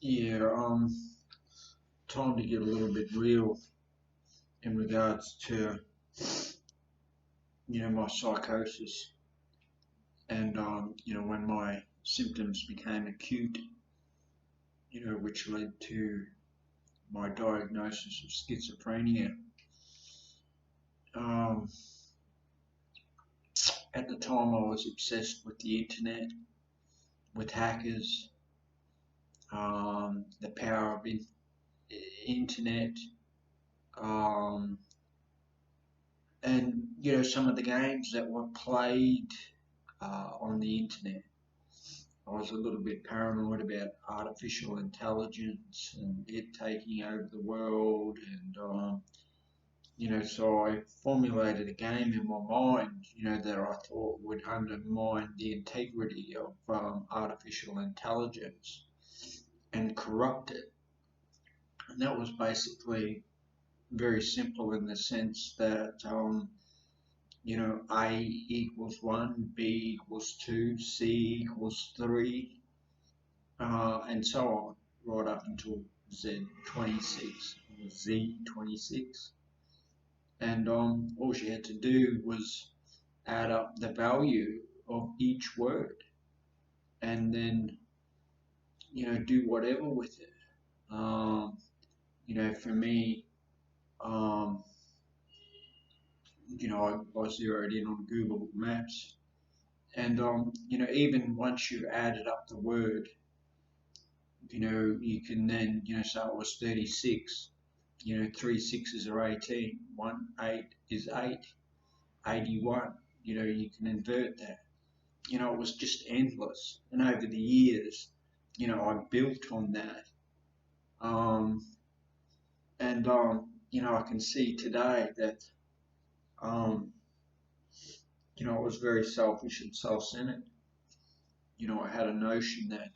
Yeah, time to get a little bit real in regards to, my psychosis and, when my symptoms became acute, which led to my diagnosis of schizophrenia. Um, at the time, I was obsessed with the internet, with hackers, the power of internet, um, and, some of the games that were played on the internet. I was a little bit paranoid about artificial intelligence and it taking over the world, and so I formulated a game in my mind, that I thought would undermine the integrity of artificial intelligence and corrupt it. And that was basically very simple in the sense that A equals 1, B equals 2, C equals 3, and so on, right up until Z26 or Z26. And all she had to do was add up the value of each word and then, do whatever with it. For me, um, I zeroed in on Google Maps. And, even once you've added up the word, you can then, say it was 36, three sixes are 18, 8 is 8, 81, you can invert that. It was just endless. And over the years, I built on that. Um, and, I can see today that, um, I was very selfish and self-centered. I had a notion that,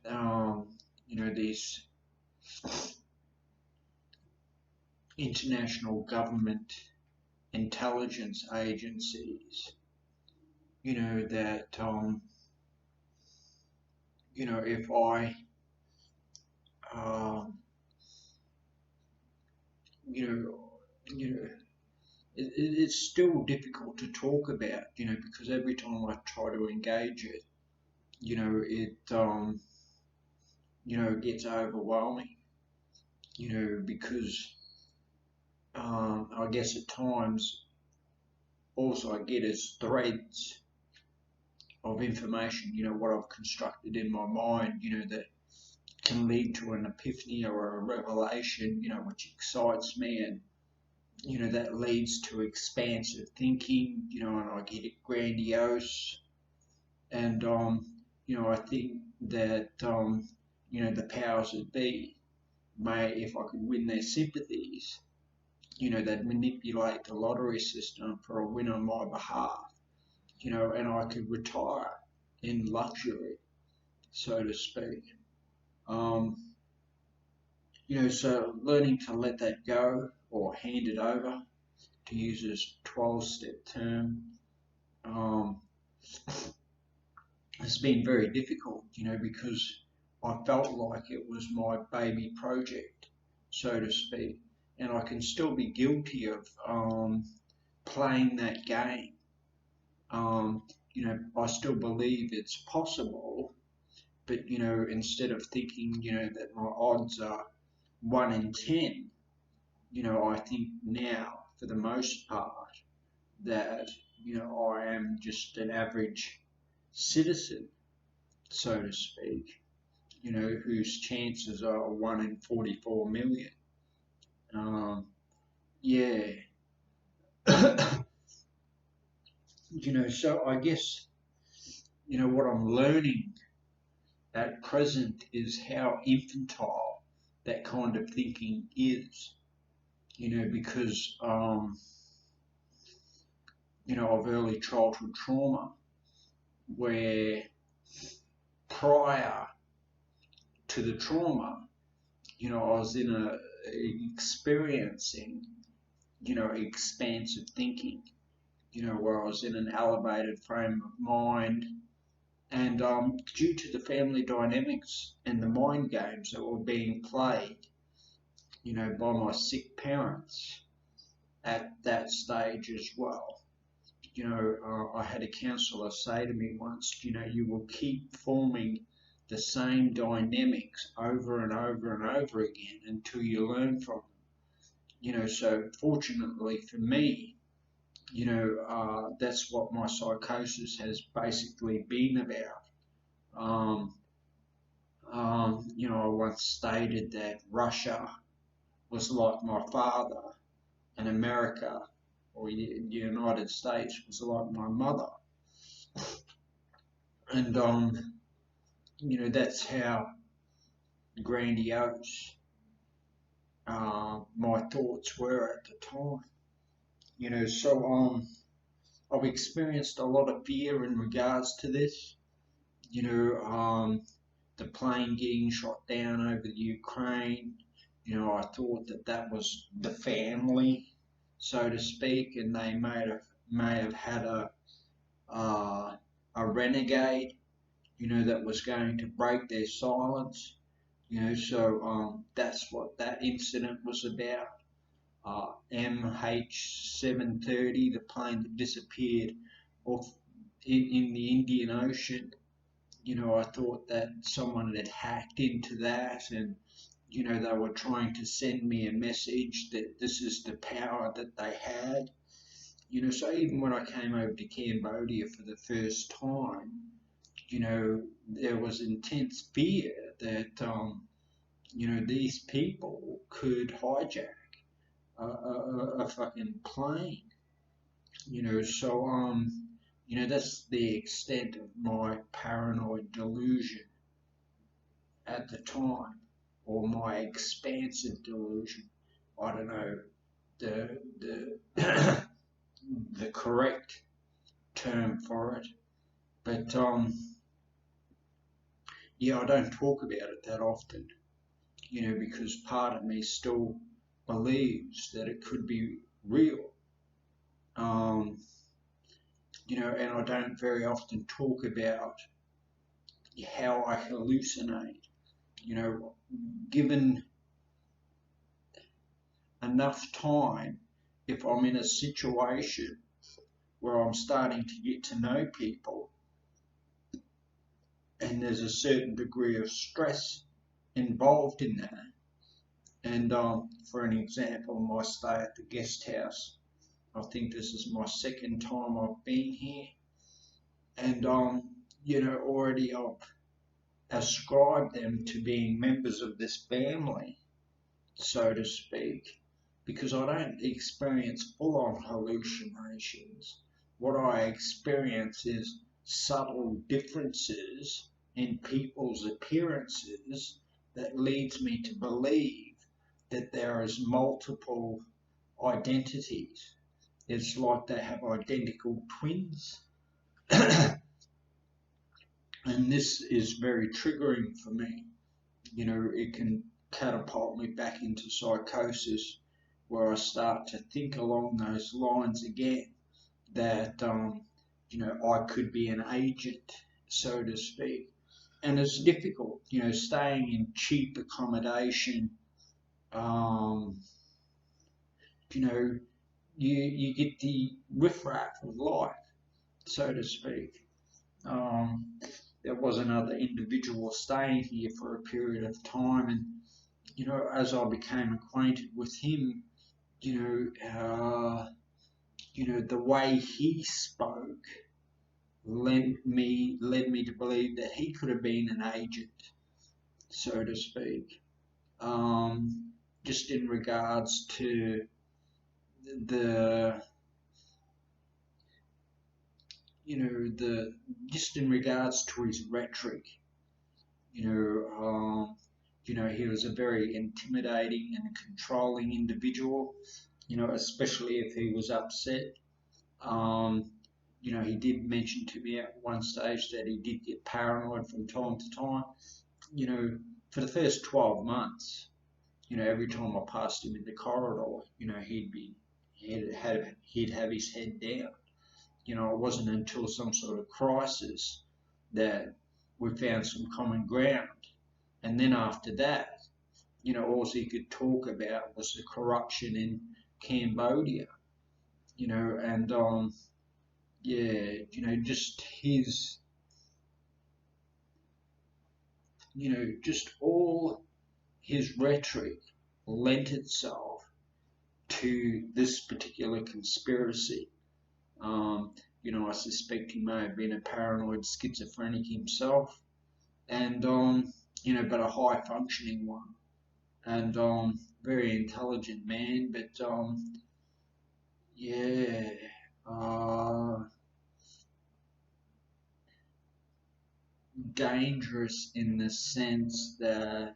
um, these international government intelligence agencies, that, if I, um, you know, you know, it's still difficult to talk about, because every time I try to engage it, it gets overwhelming, because I guess at times also I get as threads of information, what I've constructed in my mind, that can lead to an epiphany or a revelation, which excites me, and that leads to expansive thinking, and I get it grandiose, and I think that the powers that be may, if I could win their sympathies, they'd manipulate the lottery system for a win on my behalf, and I could retire in luxury, so to speak. Um, so learning to let that go or hand it over, to use this 12-step term, um, has been very difficult, because I felt like it was my baby project, so to speak. And I can still be guilty of playing that game. I still believe it's possible, but, instead of thinking, that my odds are 1 in 10, I think now, for the most part, that, I am just an average citizen, so to speak, whose chances are 1 in 44 million. Um, yeah. So I guess, what I'm learning at present is how infantile that kind of thinking is, because, of early childhood trauma, where prior to the trauma, I was experiencing, expansive thinking, where I was in an elevated frame of mind, And due to the family dynamics and the mind games that were being played, by my sick parents at that stage as well. I had a counsellor say to me once, you will keep forming the same dynamics over and over and over again until you learn from them. So fortunately for me, that's what my psychosis has basically been about. Um, I once stated that Russia was like my father, and America or the United States was like my mother. And, that's how grandiose my thoughts were at the time. So I've experienced a lot of fear in regards to this. The plane getting shot down over the Ukraine. I thought that was the family, so to speak, and they may have had a renegade, that was going to break their silence. So that's what that incident was about. MH730, the plane that disappeared off in the Indian Ocean. I thought that someone had hacked into that, and they were trying to send me a message that this is the power that they had. So even when I came over to Cambodia for the first time, there was intense fear that these people could hijack a fucking plane. So that's the extent of my paranoid delusion at the time, or my expansive delusion. I don't know the the correct term for it, but yeah, I don't talk about it that often, because part of me still believes that it could be real. Um, and I don't very often talk about how I hallucinate. Given enough time, if I'm in a situation where I'm starting to get to know people and there's a certain degree of stress involved in that. And for an example, my stay at the guest house, I think this is my second time I've been here, and already I've ascribed them to being members of this family, so to speak, because I don't experience full-on hallucinations. What I experience is subtle differences in people's appearances that leads me to believe that there is multiple identities. It's like they have identical twins. And this is very triggering for me. It can catapult me back into psychosis, where I start to think along those lines again, that I could be an agent, so to speak. And it's difficult, staying in cheap accommodation. Um, you know, you get the riffraff of life, so to speak. Um, there was another individual staying here for a period of time, and as I became acquainted with him, the way he spoke led me to believe that he could have been an agent, so to speak. Just in regards to the just in regards to his rhetoric, you know, um, he was a very intimidating and controlling individual, especially if he was upset. Um, he did mention to me at one stage that he did get paranoid from time to time. You know, for the first 12 months, every time I passed him in the corridor, he'd have his head down. It wasn't until some sort of crisis that we found some common ground. And then after that, all he could talk about was the corruption in Cambodia, and yeah, just his, just all his rhetoric lent itself to this particular conspiracy. Um, I suspect he may have been a paranoid schizophrenic himself, and but a high functioning one, and very intelligent man, but yeah, uh, dangerous in the sense that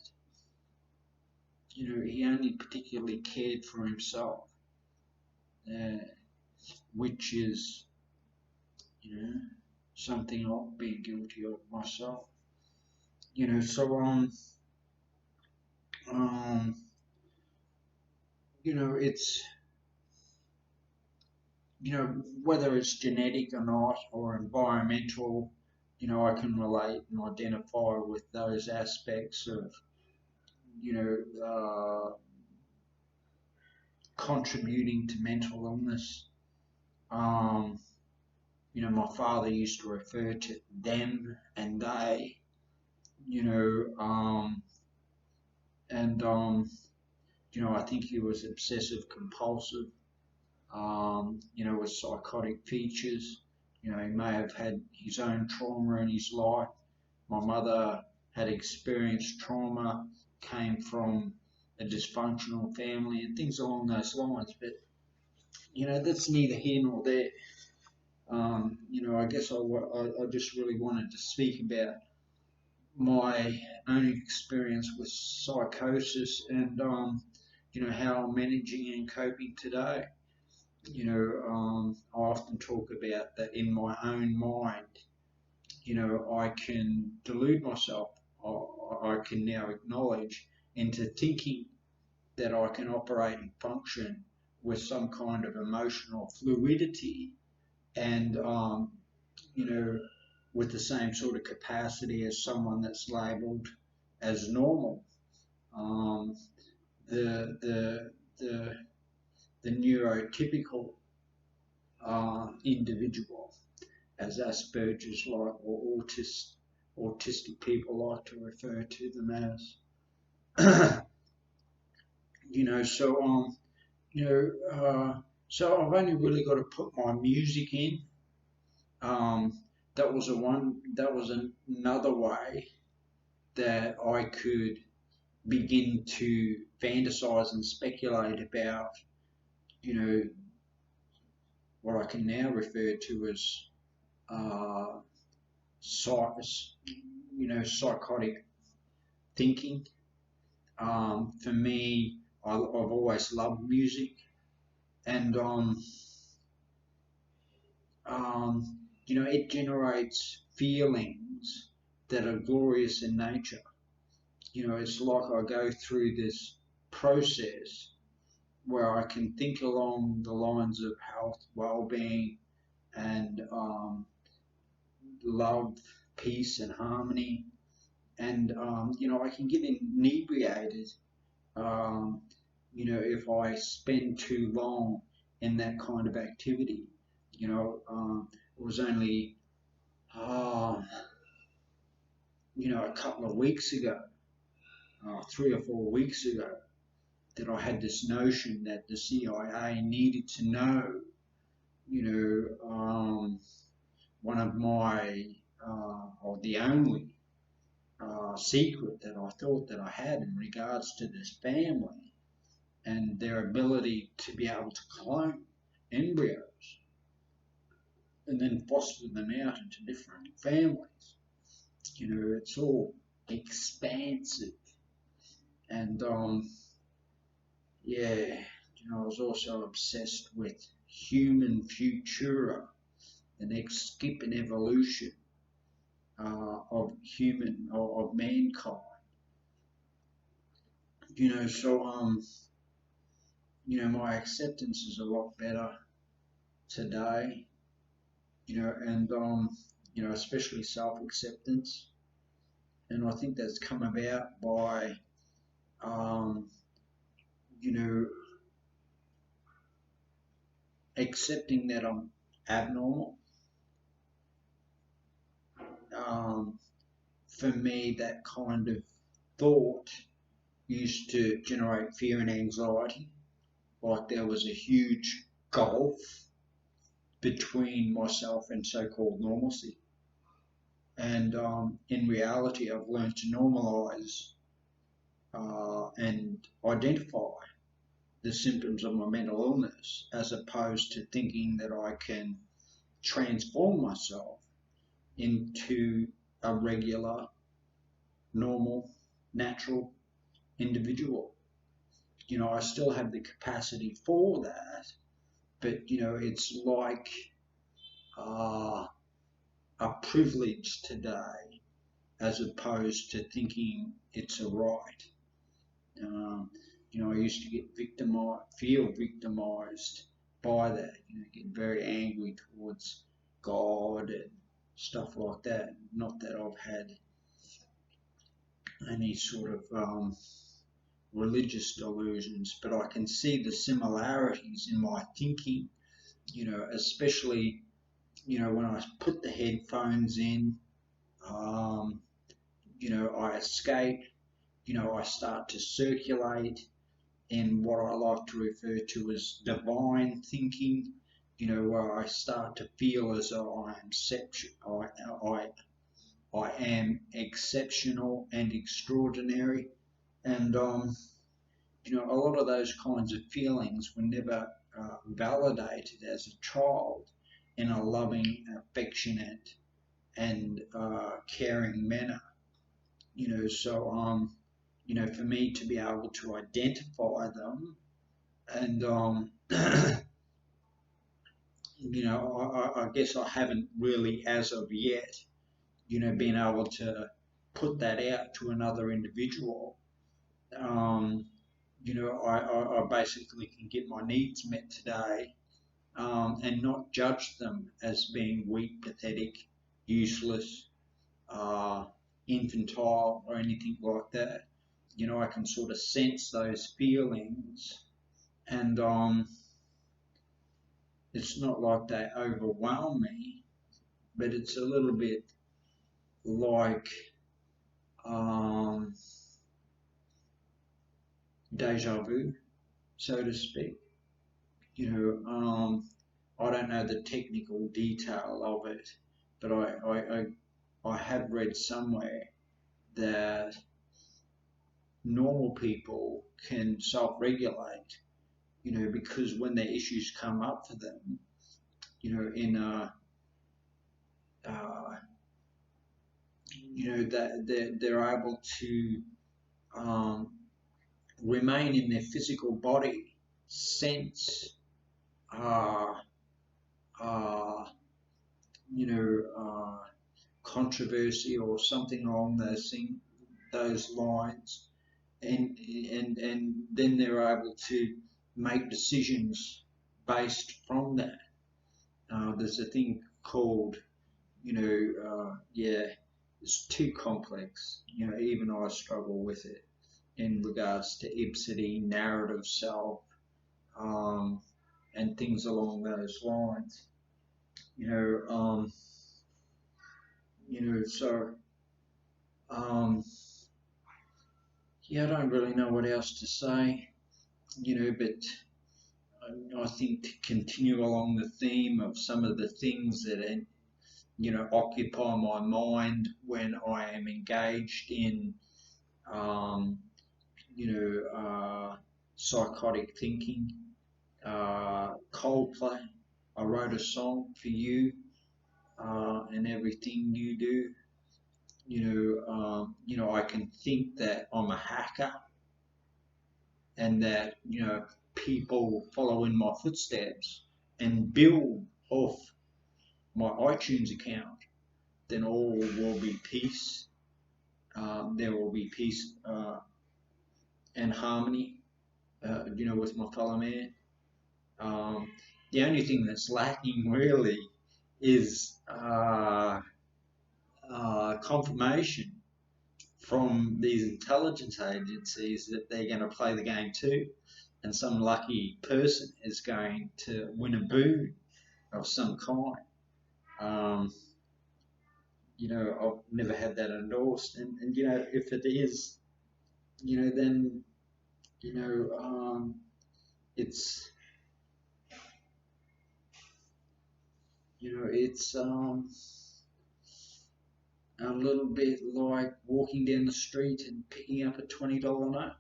he only particularly cared for himself, uh, which is you know something I've been guilty of myself. So um, it's whether it's genetic or not or environmental, I can relate and identify with those aspects of you know contributing to mental illness. Um, my father used to refer to them and they, you know, and I think he was obsessive compulsive, with psychotic features. He may have had his own trauma in his life. My mother had experienced trauma, came from a dysfunctional family, and things along those lines. But that's neither here nor there. I guess I just really wanted to speak about my own experience with psychosis and how I'm managing and coping today. I often talk about that in my own mind. I can delude myself. I can now acknowledge into thinking that I can operate and function with some kind of emotional fluidity and you know, with the same sort of capacity as someone that's labelled as normal. Um, the the the the neurotypical individual, as Asperger's like or autistic people like to refer to them as. So you know, so I've only really got to put my music in. Um, that was another way that I could begin to fantasize and speculate about, you know, what I can now refer to as uh, psychotic thinking. For me, I've always loved music, and it generates feelings that are glorious in nature. It's like I go through this process where I can think along the lines of health, well-being, and love, peace, and harmony. And I can get inebriated, um, if I spend too long in that kind of activity. It was only, uh, a couple of weeks ago, 3 or 4 weeks ago, that I had this notion that the CIA needed to know, one of my, or the only secret that I thought that I had in regards to this family and their ability to be able to clone embryos and then foster them out into different families. It's all expansive. And yeah, I was also obsessed with human futura, the next skip in evolution of mankind. So my acceptance is a lot better today. And especially self-acceptance. And I think that's come about by, um, you know, accepting that I'm abnormal. Um, for me, that kind of thought used to generate fear and anxiety, like there was a huge gulf between myself and so-called normalcy. And in reality, I've learned to normalize and identify the symptoms of my mental illness, as opposed to thinking that I can transform myself into a regular, normal, natural individual. I still have the capacity for that, but it's like uh, a privilege today, as opposed to thinking it's a right. Um, I used to get feel victimized by that. Get very angry towards God and stuff like that. Not that I've had any sort of religious delusions, but I can see the similarities in my thinking. Especially when I put the headphones in. Um, I escape. I start to circulate in what I like to refer to as divine thinking, where I start to feel as though I am exceptional and extraordinary. And, a lot of those kinds of feelings were never validated as a child in a loving, affectionate, and caring manner. So for me to be able to identify them and I guess I haven't really, as of yet, been able to put that out to another individual. Um, I basically can get my needs met today, and not judge them as being weak, pathetic, useless, uh, infantile, or anything like that. I can sort of sense those feelings, and it's not like they overwhelm me, but it's a little bit like um, deja vu, so to speak. I don't know the technical detail of it, but I have read somewhere that normal people can self-regulate, because when their issues come up for them, in a uh, that they're able to um, remain in their physical body, sense, uh, uh, controversy or something along those lines, and then they're able to make decisions based from that. There's a thing called, yeah, it's too complex. Even I struggle with it in regards to ipsity, narrative self, um, and things along those lines. You know, um, so yeah, I don't really know what else to say. But I think to continue along the theme of some of the things that occupy my mind when I am engaged in um, psychotic thinking. Coldplay. I wrote a song for you and everything you do. I can think that I'm a hacker and that people follow in my footsteps and build off my iTunes account. Then all will be peace. There will be peace and harmony. With my fellow man. Um, the only thing that's lacking really is confirmation from these intelligence agencies that they're going to play the game too, and some lucky person is going to win a boon of some kind. Um, I've never had that endorsed, and if it is, then it's it's a little bit like walking down the street and picking up a $20 note.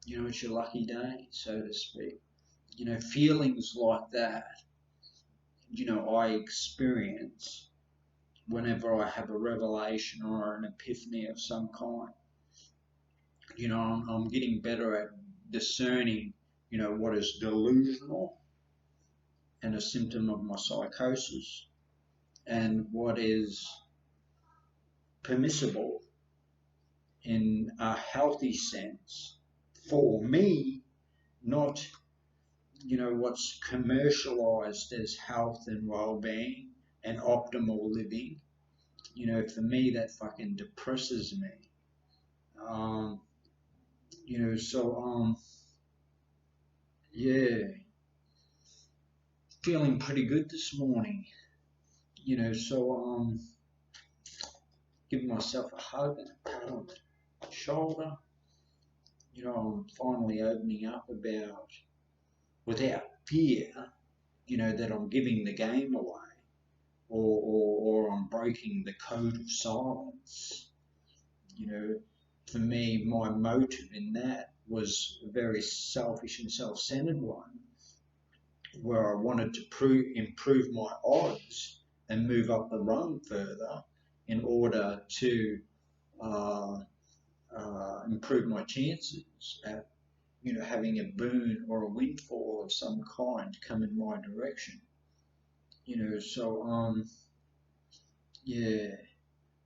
It's your lucky day, so to speak. Feelings like that, I experience whenever I have a revelation or an epiphany of some kind. I'm getting better at discerning, what is delusional and a symptom of my psychosis, and what is permissible in a healthy sense for me, not what's commercialized as health and well-being and optimal living. For me, that fucking depresses me. Um, so yeah, feeling pretty good this morning. So giving myself a hug and a pat on the shoulder. I'm finally opening up about, without fear, that I'm giving the game away, or I'm breaking the code of silence. For me, my motive in that was a very selfish and self-centered one, where I wanted to improve my odds and move up the rung further in order to uh, improve my chances at having a boon or a windfall of some kind come in my direction. So yeah,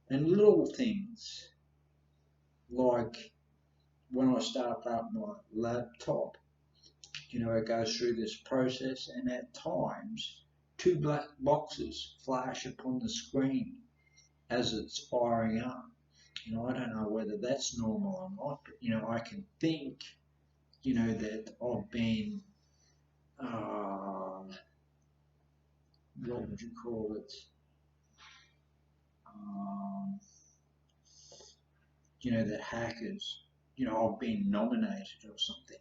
and little things like when I start up my laptop, it goes through this process, and at times, two black boxes flash upon the screen as it's firing up. I don't know whether that's normal or not, but I can think, that I've been, what would you call it? Um, that hackers, I've been nominated or something.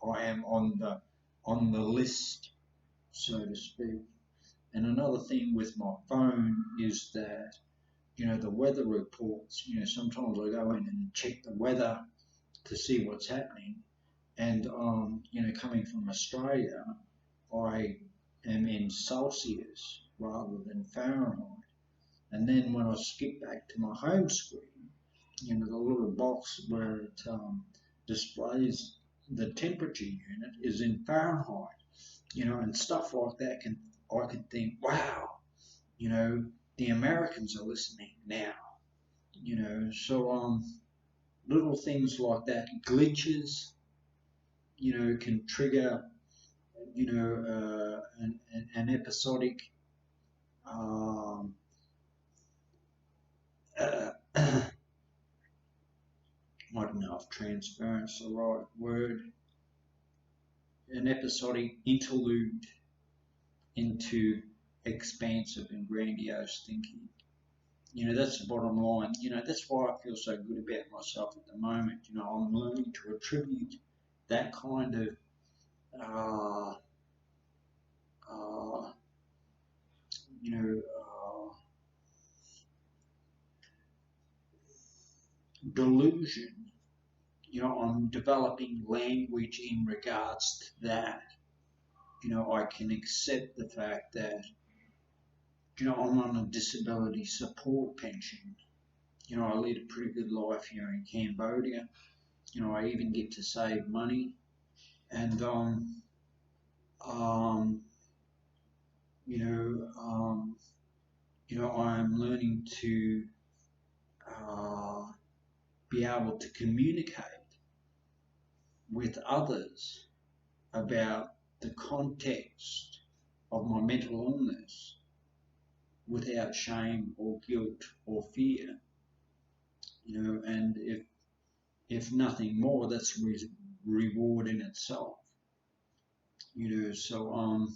I am on the list, so to speak. And another thing with my phone is that, the weather reports, sometimes I go in and check the weather to see what's happening. And, coming from Australia, I am in Celsius rather than Fahrenheit. And then when I skip back to my home screen, the little box where it displays the temperature unit is in Fahrenheit, and stuff like that I can think, wow, the Americans are listening now, so little things like that, glitches, can trigger, an episodic, um, I don't know if transference is the right word, an episodic interlude into expansive and grandiose thinking. That's the bottom line. That's why I feel so good about myself at the moment. I'm learning to attribute that kind of uh, uh, you know, delusion. I'm developing language in regards to that. I can accept the fact that, I'm on a disability support pension. I lead a pretty good life here in Cambodia. I even get to save money, and um, you know, um, I am learning to uh, be able to communicate with others about the context of my mental illness, without shame or guilt or fear, and if nothing more, that's reward in itself, so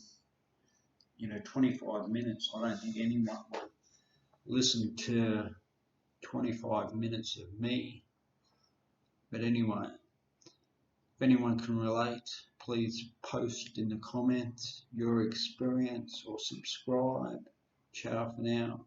25 minutes, I don't think anyone will listen to 25 minutes of me. But anyway, if anyone can relate, please post in the comments your experience or subscribe. Ciao for now.